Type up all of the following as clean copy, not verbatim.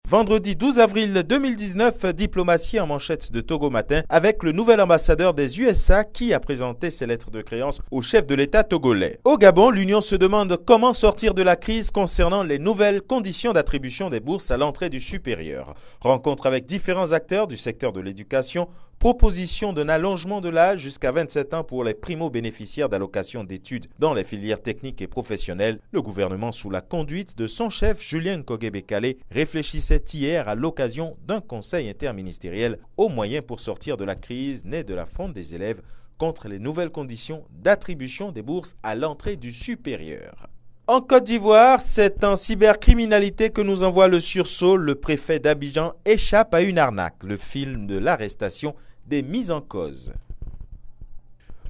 Vendredi 12 avril 2019, diplomatie en manchette de Togo Matin avec le nouvel ambassadeur des USA qui a présenté ses lettres de créance au chef de l'État togolais. Au Gabon, l'Union se demande comment sortir de la crise concernant les nouvelles conditions d'attribution des bourses à l'entrée du supérieur. Rencontre avec différents acteurs du secteur de l'éducation, proposition d'un allongement de l'âge jusqu'à 27 ans pour les primo-bénéficiaires d'allocations d'études dans les filières techniques et professionnelles. Le gouvernement, sous la conduite de son chef Julien Nkogé-Bekale, réfléchissait hier à l'occasion d'un conseil interministériel aux moyens pour sortir de la crise née de la fronde des élèves contre les nouvelles conditions d'attribution des bourses à l'entrée du supérieur. En Côte d'Ivoire, c'est en cybercriminalité que nous envoie le sursaut. Le préfet d'Abidjan échappe à une arnaque. Le film de l'arrestation des mises en cause.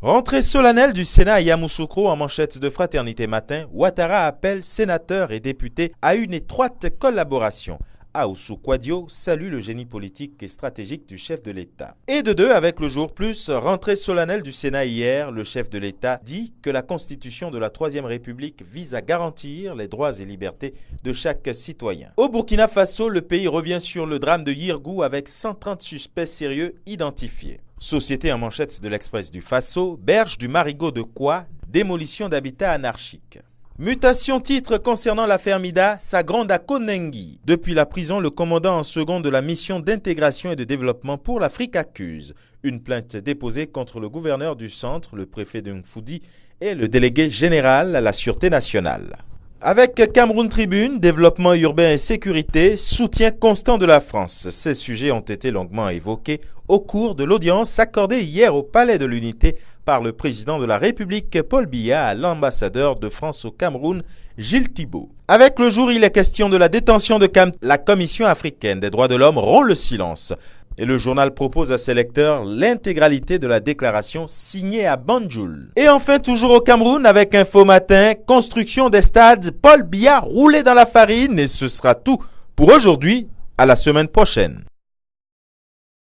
Rentrée solennelle du Sénat à Yamoussoukro en manchette de Fraternité Matin, Ouattara appelle sénateurs et députés à une étroite collaboration. Aoussou Kouadio salue le génie politique et stratégique du chef de l'État. Et de deux, avec le jour plus, rentrée solennelle du Sénat hier, le chef de l'État dit que la Constitution de la Troisième République vise à garantir les droits et libertés de chaque citoyen. Au Burkina Faso, le pays revient sur le drame de Yirgou avec 130 suspects sérieux identifiés. Société en manchette de l'Express du Faso, berge du marigot de Kwa, démolition d'habitats anarchiques. Mutation titre concernant l'affaire Mida, Sagranda Konengi. Depuis la prison, le commandant en second de la mission d'intégration et de développement pour l'Afrique accuse une plainte déposée contre le gouverneur du centre, le préfet de Mfoudi et le délégué général à la Sûreté nationale. Avec Cameroun Tribune, développement urbain et sécurité, soutien constant de la France. Ces sujets ont été longuement évoqués au cours de l'audience accordée hier au Palais de l'Unité par le président de la République Paul Biya à l'ambassadeur de France au Cameroun, Gilles Thibault. Avec le jour, il est question de la détention de Cam. La Commission africaine des droits de l'homme rompt le silence. Et le journal propose à ses lecteurs l'intégralité de la déclaration signée à Banjul. Et enfin, toujours au Cameroun, avec Info Matin, construction des stades, Paul Biya roulé dans la farine. Et ce sera tout pour aujourd'hui. À la semaine prochaine.